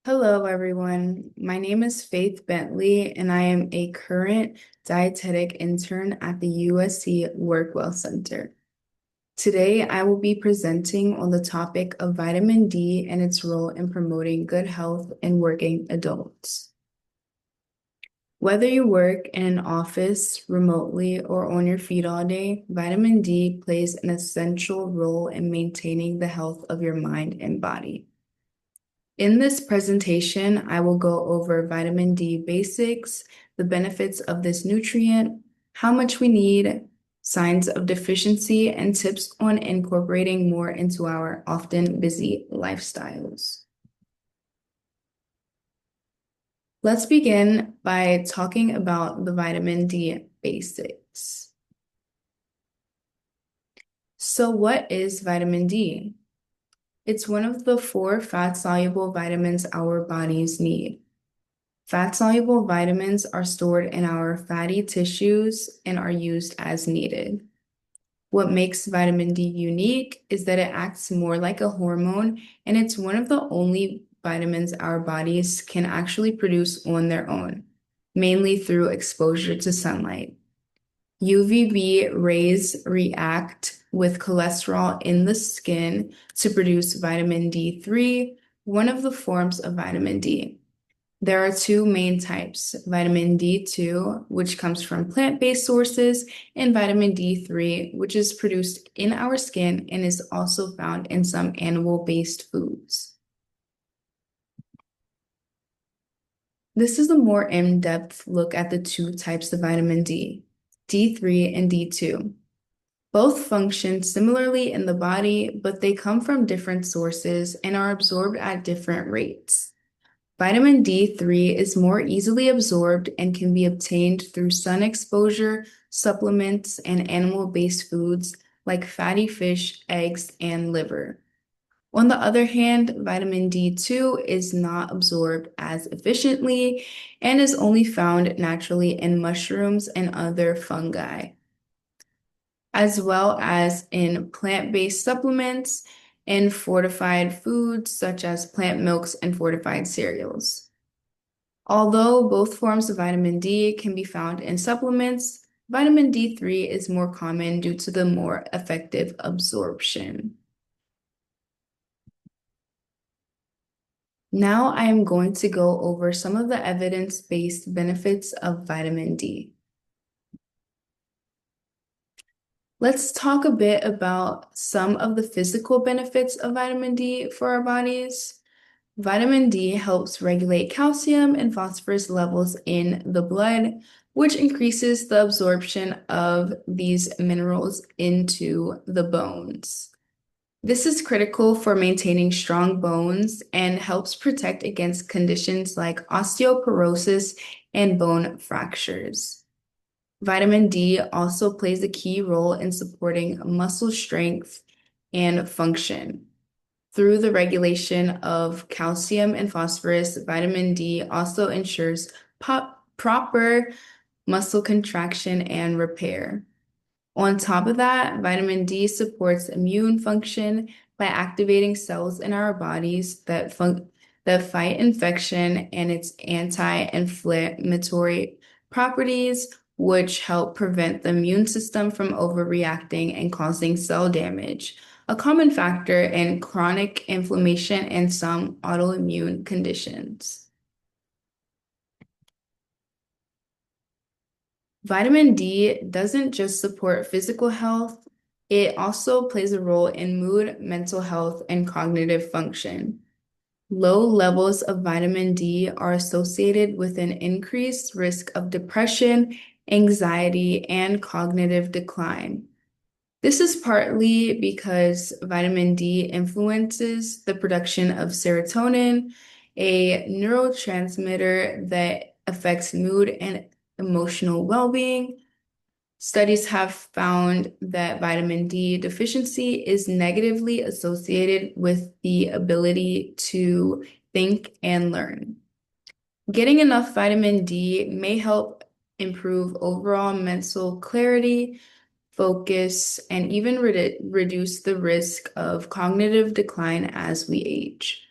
Hello, everyone. My name is Faith Bentley, and I am a current dietetic intern at the USC Workwell Center. Today, I will be presenting on the topic of vitamin D and its role in promoting good health in working adults. Whether you work in an office, remotely, or on your feet all day, vitamin D plays an essential role in maintaining the health of your mind and body. In this presentation, I will go over vitamin D basics, the benefits of this nutrient, how much we need, signs of deficiency, and tips on incorporating more into our often busy lifestyles. Let's begin by talking about the vitamin D basics. So what is vitamin D? It's one of the four fat-soluble vitamins our bodies need. Fat-soluble vitamins are stored in our fatty tissues and are used as needed. What makes vitamin D unique is that it acts more like a hormone, and it's one of the only vitamins our bodies can actually produce on their own, mainly through exposure to sunlight. UVB rays react with cholesterol in the skin to produce vitamin D3, one of the forms of vitamin D. There are two main types, vitamin D2, which comes from plant-based sources, and vitamin D3, which is produced in our skin and is also found in some animal-based foods. This is a more in-depth look at the two types of vitamin D, D3 and D2. Both function similarly in the body, but they come from different sources and are absorbed at different rates. Vitamin D3 is more easily absorbed and can be obtained through sun exposure, supplements, and animal-based foods like fatty fish, eggs, and liver. On the other hand, vitamin D2 is not absorbed as efficiently and is only found naturally in mushrooms and other fungi, as well as in plant-based supplements and fortified foods such as plant milks and fortified cereals. Although both forms of vitamin D can be found in supplements, vitamin D3 is more common due to the more effective absorption. Now I am going to go over some of the evidence-based benefits of vitamin D. Let's talk a bit about some of the physical benefits of vitamin D for our bodies. Vitamin D helps regulate calcium and phosphorus levels in the blood, which increases the absorption of these minerals into the bones. This is critical for maintaining strong bones and helps protect against conditions like osteoporosis and bone fractures. Vitamin D also plays a key role in supporting muscle strength and function. Through the regulation of calcium and phosphorus, vitamin D also ensures proper muscle contraction and repair. On top of that, vitamin D supports immune function by activating cells in our bodies that fight infection and its anti-inflammatory properties, which help prevent the immune system from overreacting and causing cell damage, a common factor in chronic inflammation and some autoimmune conditions. Vitamin D doesn't just support physical health, it also plays a role in mood, mental health, and cognitive function. Low levels of vitamin D are associated with an increased risk of depression, anxiety, and cognitive decline. This is partly because vitamin D influences the production of serotonin, a neurotransmitter that affects mood and emotional well-being. Studies have found that vitamin D deficiency is negatively associated with the ability to think and learn. Getting enough vitamin D may help improve overall mental clarity, focus, and even reduce the risk of cognitive decline as we age.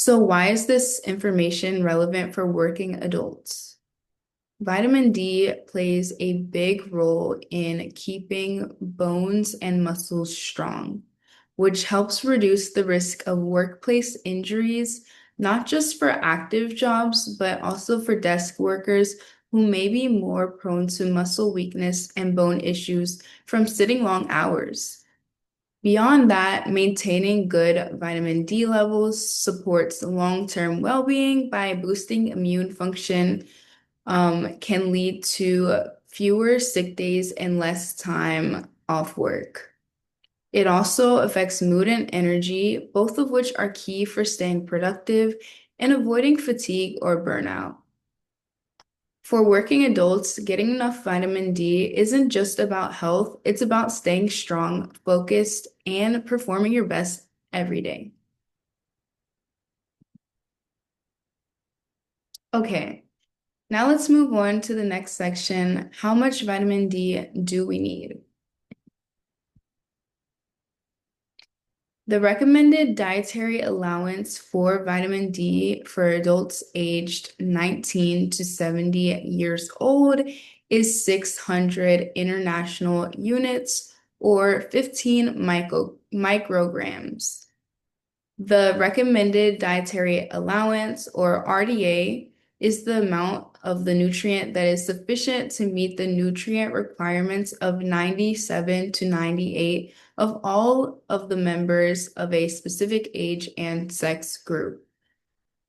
So why is this information relevant for working adults? Vitamin D plays a big role in keeping bones and muscles strong, which helps reduce the risk of workplace injuries, not just for active jobs, but also for desk workers who may be more prone to muscle weakness and bone issues from sitting long hours. Beyond that, maintaining good vitamin D levels supports long-term well-being by boosting immune function, can lead to fewer sick days and less time off work. It also affects mood and energy, both of which are key for staying productive and avoiding fatigue or burnout. For working adults, getting enough vitamin D isn't just about health, it's about staying strong, focused, and performing your best every day. Okay, now let's move on to the next section. How much vitamin D do we need? The recommended dietary allowance for vitamin D for adults aged 19 to 70 years old is 600 international units or 15 micrograms. The recommended dietary allowance, or RDA, is the amount of the nutrient that is sufficient to meet the nutrient requirements of 97 to 98 of all of the members of a specific age and sex group.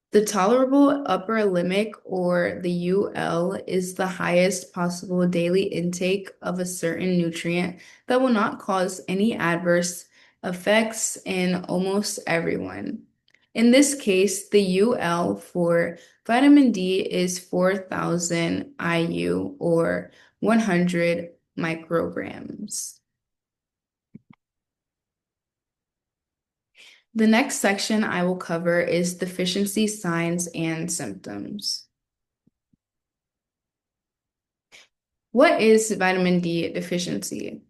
The tolerable upper limit, or the UL, is the highest possible daily intake of a certain nutrient that will not cause any adverse effects in almost everyone. In this case, the UL for vitamin D is 4,000 IU or 100 micrograms. The next section I will cover is deficiency signs and symptoms. What is vitamin D deficiency?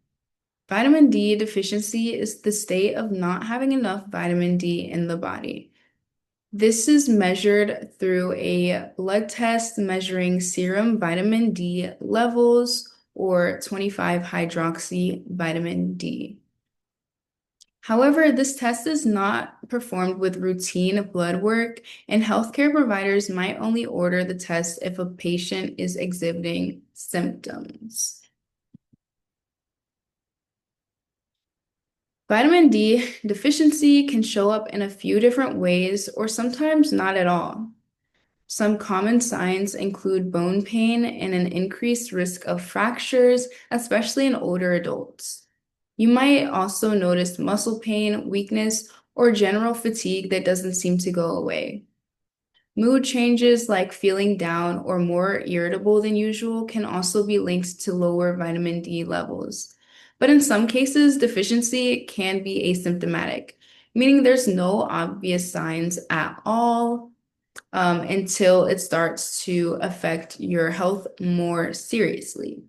Vitamin D deficiency is the state of not having enough vitamin D in the body. This is measured through a blood test measuring serum vitamin D levels or 25-hydroxy vitamin D. However, this test is not performed with routine blood work, and healthcare providers might only order the test if a patient is exhibiting symptoms. Vitamin D deficiency can show up in a few different ways or sometimes not at all. Some common signs include bone pain and an increased risk of fractures, especially in older adults. You might also notice muscle pain, weakness, or general fatigue that doesn't seem to go away. Mood changes like feeling down or more irritable than usual can also be linked to lower vitamin D levels. But in some cases, deficiency can be asymptomatic, meaning there's no obvious signs at all until it starts to affect your health more seriously.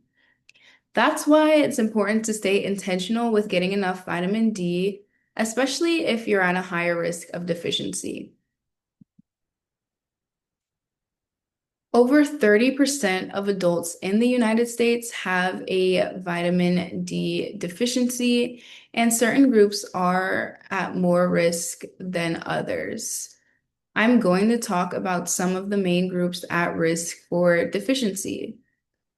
That's why it's important to stay intentional with getting enough vitamin D, especially if you're at a higher risk of deficiency. Over 30% of adults in the United States have a vitamin D deficiency, and certain groups are at more risk than others. I'm going to talk about some of the main groups at risk for deficiency.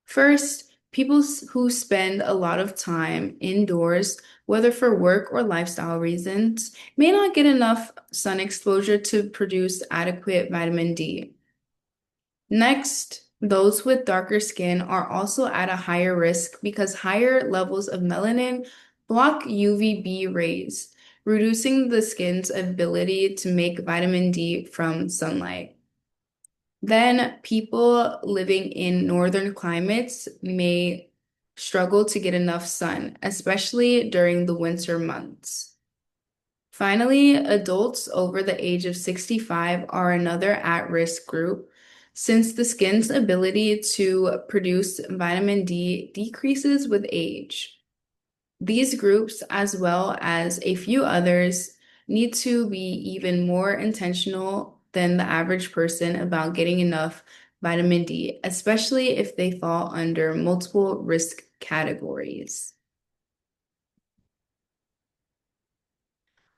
First, who spend a lot of time indoors, whether for work or lifestyle reasons, may not get enough sun exposure to produce adequate vitamin D. Next, those with darker skin are also at a higher risk because higher levels of melanin block UVB rays, reducing the skin's ability to make vitamin D from sunlight. Then people living in northern climates may struggle to get enough sun, especially during the winter months. Finally, adults over the age of 65 are another at-risk group since the skin's ability to produce vitamin D decreases with age. These groups, as well as a few others, need to be even more intentional than the average person about getting enough vitamin D, especially if they fall under multiple risk categories.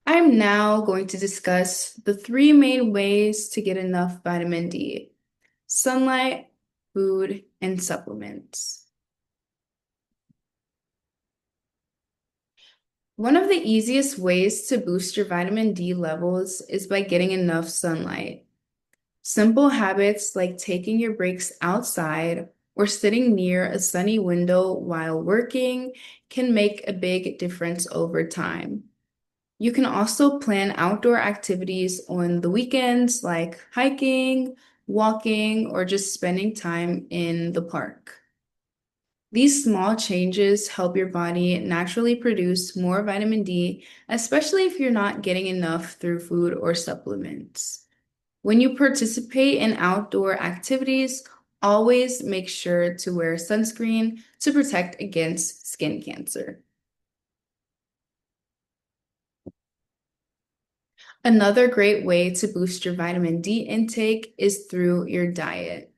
I'm now going to discuss the three main ways to get enough vitamin D: sunlight, food, and supplements. One of the easiest ways to boost your vitamin D levels is by getting enough sunlight. Simple habits like taking your breaks outside or sitting near a sunny window while working can make a big difference over time. You can also plan outdoor activities on the weekends like hiking, walking, or just spending time in the park. These small changes help your body naturally produce more vitamin D, especially if you're not getting enough through food or supplements. When you participate in outdoor activities, always make sure to wear sunscreen to protect against skin cancer. Another great way to boost your vitamin D intake is through your diet.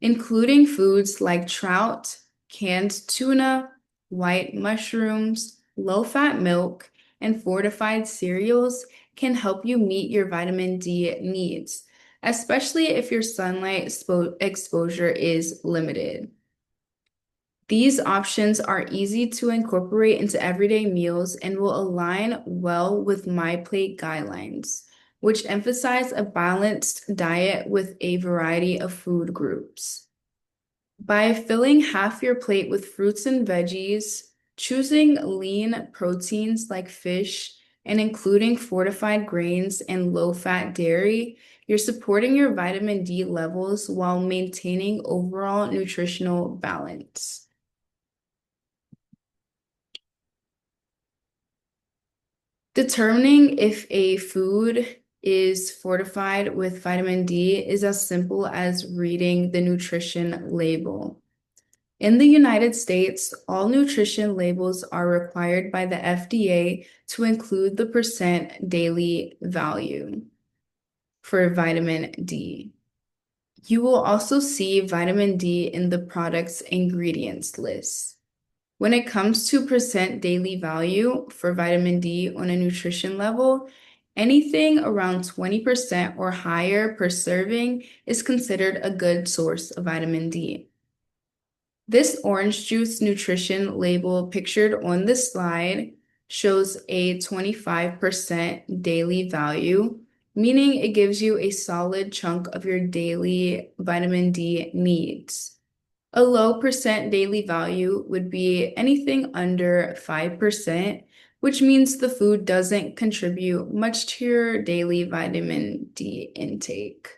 Including foods like trout, canned tuna, white mushrooms, low-fat milk, and fortified cereals can help you meet your vitamin D needs, especially if your sunlight exposure is limited. These options are easy to incorporate into everyday meals and will align well with MyPlate guidelines, which emphasize a balanced diet with a variety of food groups. By filling half your plate with fruits and veggies, choosing lean proteins like fish, and including fortified grains and low-fat dairy, you're supporting your vitamin D levels while maintaining overall nutritional balance. Determining if a food is fortified with vitamin D is as simple as reading the nutrition label. In the United States, all nutrition labels are required by the FDA to include the percent daily value for vitamin D. You will also see vitamin D in the product's ingredients list. When it comes to percent daily value for vitamin D on a nutrition level, anything around 20% or higher per serving is considered a good source of vitamin D. This orange juice nutrition label pictured on this slide shows a 25% daily value, meaning it gives you a solid chunk of your daily vitamin D needs. A low percent daily value would be anything under 5%, which means the food doesn't contribute much to your daily vitamin D intake.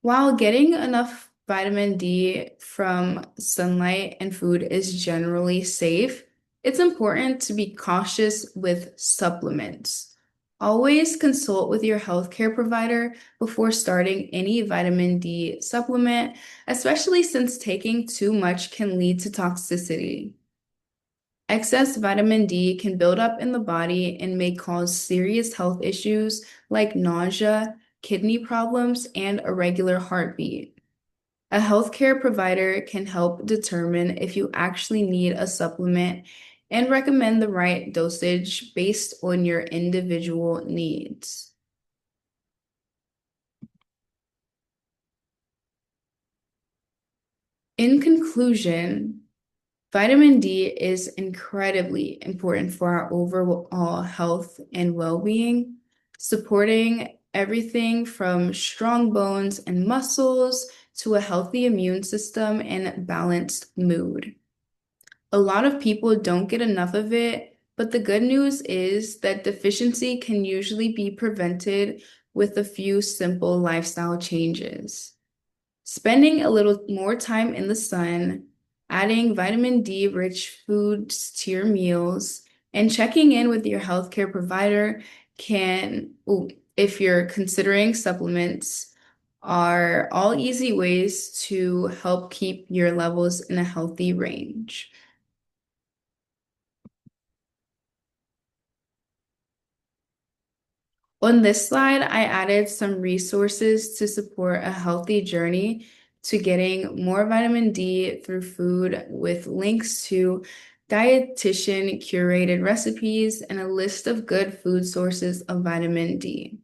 While getting enough vitamin D from sunlight and food is generally safe, it's important to be cautious with supplements. Always consult with your healthcare provider before starting any vitamin D supplement, especially since taking too much can lead to toxicity. Excess vitamin D can build up in the body and may cause serious health issues like nausea, kidney problems, and irregular heartbeat. A healthcare provider can help determine if you actually need a supplement and recommend the right dosage based on your individual needs. In conclusion, vitamin D is incredibly important for our overall health and well-being, supporting everything from strong bones and muscles to a healthy immune system and balanced mood. A lot of people don't get enough of it, but the good news is that deficiency can usually be prevented with a few simple lifestyle changes. Spending a little more time in the sun, adding vitamin D-rich foods to your meals, and checking in with your healthcare provider if you're considering supplements, are all easy ways to help keep your levels in a healthy range. On this slide, I added some resources to support a healthy journey to getting more vitamin D through food with links to dietitian curated recipes and a list of good food sources of vitamin D.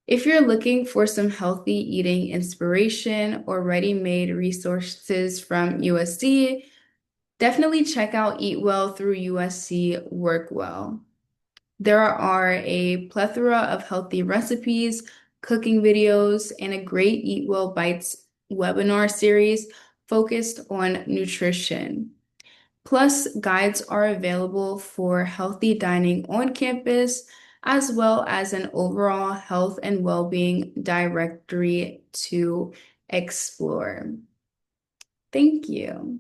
If you're looking for some healthy eating inspiration or ready-made resources from USD, definitely check out Eat Well through USC Work Well. There are a plethora of healthy recipes, cooking videos, and a great Eat Well Bites webinar series focused on nutrition. Plus, guides are available for healthy dining on campus, as well as an overall health and well-being directory to explore. Thank you.